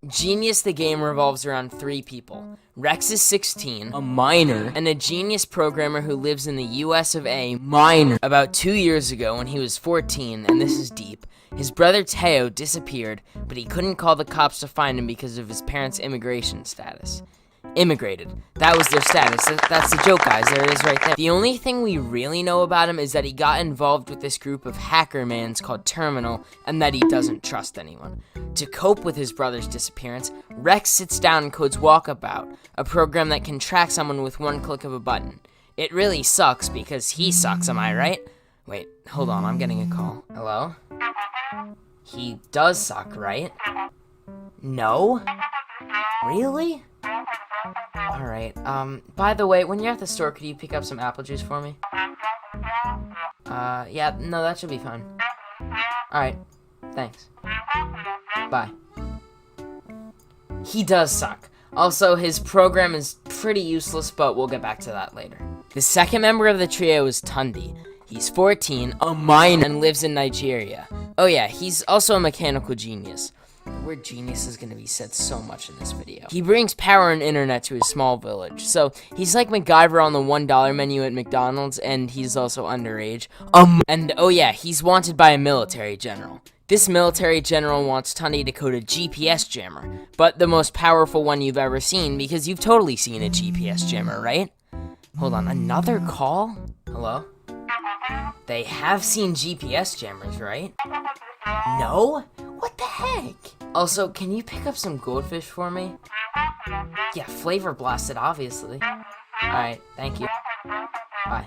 Genius the game revolves around 3 people. Rex is 16, a minor, and a genius programmer who lives in the US of A, minor. About 2 years ago when he was 14, and this is deep, his brother Teo disappeared, but he couldn't call the cops to find him because of his parents' immigration status. Immigrated. That was their status. That's the joke, guys. There it is right there. The only thing we really know about him is that he got involved with this group of hackermans called Terminal, and that he doesn't trust anyone. To cope with his brother's disappearance, Rex sits down and codes Walkabout, a program that can track someone with one click of a button. It really sucks because he sucks, am I right? Wait, hold on, I'm getting a call. Hello? He does suck, right? No? Really? Alright, by the way, when you're at the store, could you pick up some apple juice for me? Yeah, no, that should be fine. Alright, thanks. Bye. He does suck. Also, his program is pretty useless, but we'll get back to that later. The second member of the trio is Tundi. He's 14, a minor, and lives in Nigeria. Oh yeah, he's also a mechanical genius. The word genius is going to be said so much in this video. He brings power and internet to his small village. So, he's like MacGyver on the $1 menu at McDonald's, and he's also underage. And oh yeah, he's wanted by a military general. This military general wants Tundi to code a GPS jammer, but the most powerful one you've ever seen, because you've totally seen a GPS jammer, right? Hold on, another call? Hello? They have seen GPS jammers, right? No? What the heck? Also, can you pick up some goldfish for me? Yeah, flavor blasted, obviously. Alright, thank you. Bye.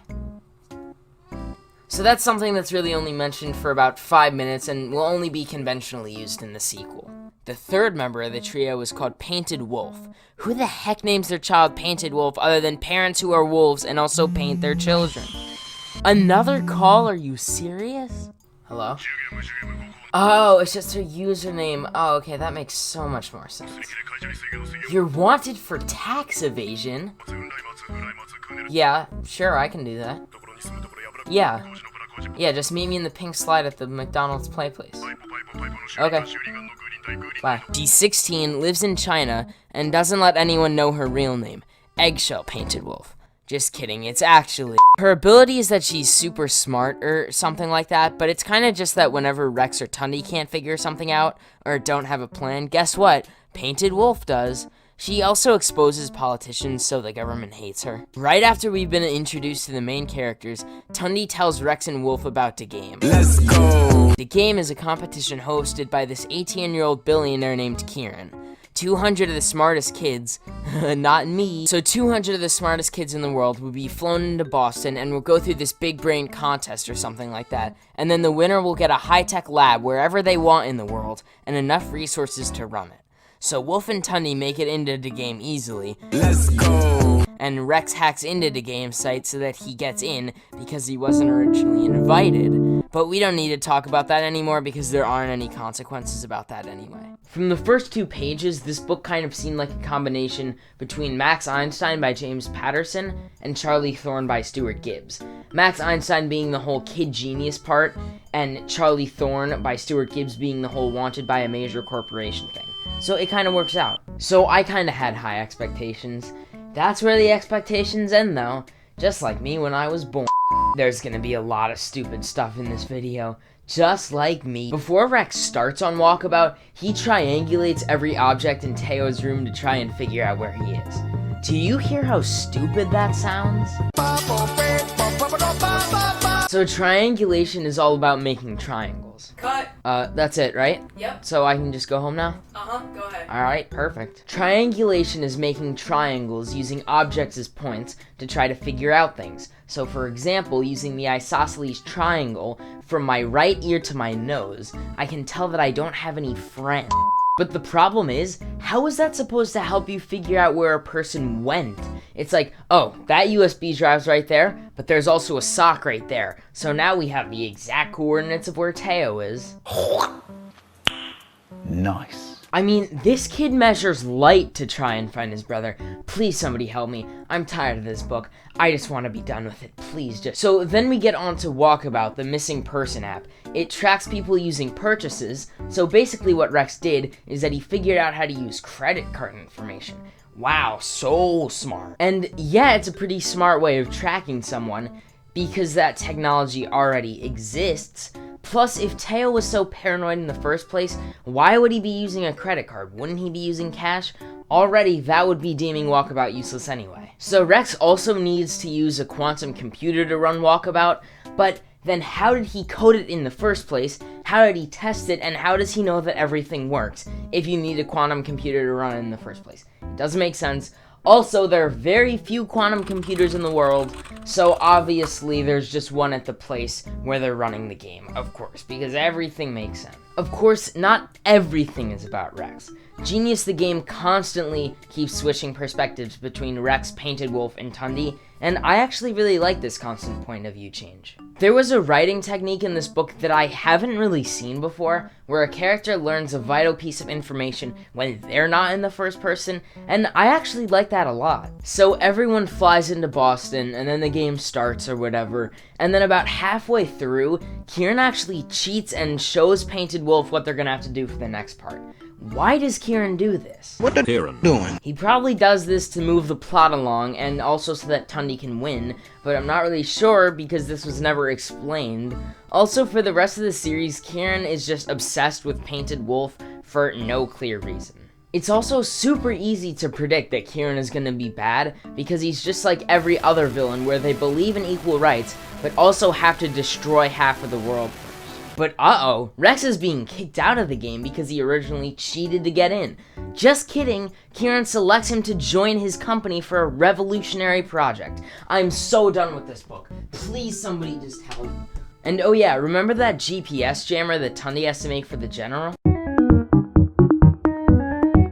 So that's something that's really only mentioned for about 5 minutes and will only be conventionally used in the sequel. The third member of the trio is called Painted Wolf. Who the heck names their child Painted Wolf other than parents who are wolves and also paint their children? Another call? Are you serious? Hello? Oh, it's just her username. Oh, okay, that makes so much more sense. You're wanted for tax evasion? Yeah, sure, I can do that. Yeah, just meet me in the pink slide at the McDonald's play place. Okay. Bye. She's 16, lives in China, and doesn't let anyone know her real name. Eggshell Painted Wolf. Just kidding, it's actually... Her ability is that she's super smart or something like that, but it's kind of just that whenever Rex or Tundi can't figure something out or don't have a plan, guess what? Painted Wolf does. She also exposes politicians so the government hates her. Right after we've been introduced to the main characters, Tundi tells Rex and Wolf about the game. Let's go! The game is a competition hosted by this 18-year-old billionaire named Kieran. 200 of the smartest kids, not me, so 200 of the smartest kids in the world will be flown into Boston and will go through this big brain contest or something like that, and then the winner will get a high-tech lab wherever they want in the world and enough resources to run it. So Wolf and Tundi make it into the game easily. Let's go! And Rex hacks into the game site so that he gets in because he wasn't originally invited. But we don't need to talk about that anymore because there aren't any consequences about that anyway. From the first 2 pages, this book kind of seemed like a combination between Max Einstein by James Patterson and Charlie Thorne by Stuart Gibbs. Max Einstein being the whole kid genius part, and Charlie Thorne by Stuart Gibbs being the whole wanted by a major corporation thing. So it kind of works out. So I kind of had high expectations. That's where the expectations end though. Just like me when I was born. There's gonna be a lot of stupid stuff in this video. Just like me. Before Rex starts on Walkabout, he triangulates every object in Teo's room to try and figure out where he is. Do you hear how stupid that sounds? So triangulation is all about making triangles. Cut. That's it, right? Yep. So I can just go home now? Uh-huh, go ahead. Alright, perfect. Triangulation is making triangles using objects as points to try to figure out things. So for example, using the isosceles triangle from my right ear to my nose, I can tell that I don't have any friends. But the problem is, how is that supposed to help you figure out where a person went? It's like, oh, that USB drive's right there, but there's also a sock right there. So now we have the exact coordinates of where Teo is. Nice. I mean, this kid measures light to try and find his brother. Please somebody help me. I'm tired of this book. I just want to be done with it. Please just. So then we get on to Walkabout, the missing person app. It tracks people using purchases. So basically what Rex did is that he figured out how to use credit card information. Wow, so smart. And yeah, it's a pretty smart way of tracking someone because that technology already exists. Plus, if Teo was so paranoid in the first place, why would he be using a credit card? Wouldn't he be using cash? Already, that would be deeming Walkabout useless anyway. So Rex also needs to use a quantum computer to run Walkabout, but then how did he code it in the first place? How did he test it? And how does he know that everything works if you need a quantum computer to run it in the first place? It doesn't make sense. Also, there are very few quantum computers in the world, so obviously there's just one at the place where they're running the game, of course, because everything makes sense. Of course, not everything is about Rex. Genius the game constantly keeps switching perspectives between Rex, Painted Wolf, and Tundi, and I actually really like this constant point of view change. There was a writing technique in this book that I haven't really seen before, where a character learns a vital piece of information when they're not in the first person, and I actually like that a lot. So everyone flies into Boston, and then the game starts or whatever, and then about halfway through, Kieran actually cheats and shows Painted Wolf what they're gonna have to do for the next part. Why does Kieran do this? What the Kieran doing? He probably does this to move the plot along and also so that Tundi can win, but I'm not really sure because this was never explained. Also, for the rest of the series, Kieran is just obsessed with Painted Wolf for no clear reason. It's also super easy to predict that Kieran is gonna be bad because he's just like every other villain where they believe in equal rights but also have to destroy half of the world. But uh-oh, Rex is being kicked out of the game because he originally cheated to get in. Just kidding, Kieran selects him to join his company for a revolutionary project. I'm so done with this book. Please somebody just help. And oh yeah, remember that GPS jammer that Tundi has to make for the general?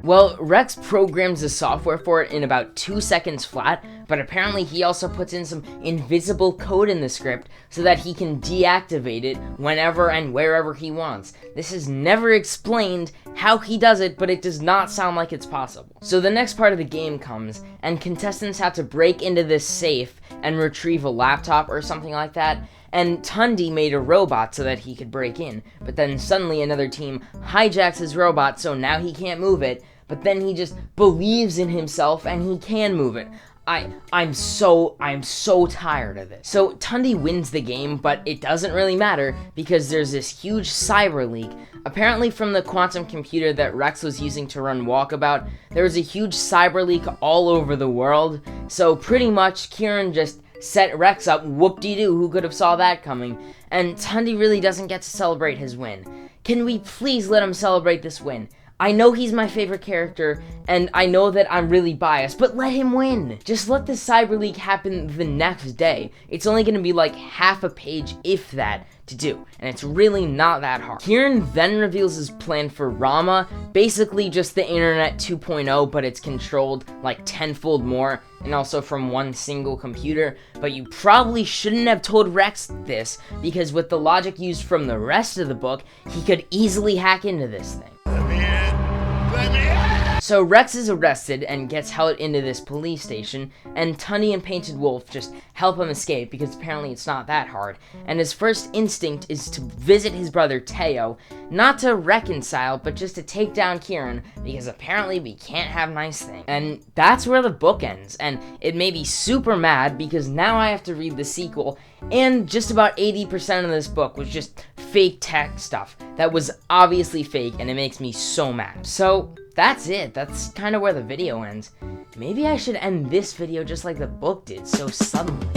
Well, Rex programs the software for it in about 2 seconds flat, but apparently he also puts in some invisible code in the script so that he can deactivate it whenever and wherever he wants. This is never explained how he does it, but it does not sound like it's possible. So the next part of the game comes, and contestants have to break into this safe and retrieve a laptop or something like that. And Tundi made a robot so that he could break in, but then suddenly another team hijacks his robot so now he can't move it, but then he just believes in himself and he can move it. I'm so tired of this. So Tundi wins the game, but it doesn't really matter because there's this huge cyber leak. Apparently from the quantum computer that Rex was using to run Walkabout, there was a huge cyber leak all over the world. So pretty much Kieran just set Rex up, whoop-de-doo, who could have saw that coming? And Tundi really doesn't get to celebrate his win. Can we please let him celebrate this win? I know he's my favorite character, and I know that I'm really biased, but let him win! Just let the cyber leak happen the next day. It's only gonna be like half a page, if that, to do, and it's really not that hard. Kieran then reveals his plan for Rama, basically just the internet 2.0, but it's controlled like tenfold more, and also from one single computer. But you probably shouldn't have told Rex this, because with the logic used from the rest of the book, he could easily hack into this thing. So Rex is arrested and gets held into this police station, and Tundi and Painted Wolf just help him escape because apparently it's not that hard. And his first instinct is to visit his brother Teo, not to reconcile, but just to take down Kieran because apparently we can't have nice things. And that's where the book ends, and it made me super mad because now I have to read the sequel, and just about 80% of this book was just fake tech stuff that was obviously fake, and it makes me so mad. So that's it. That's kind of where the video ends. Maybe I should end this video just like the book did, so suddenly.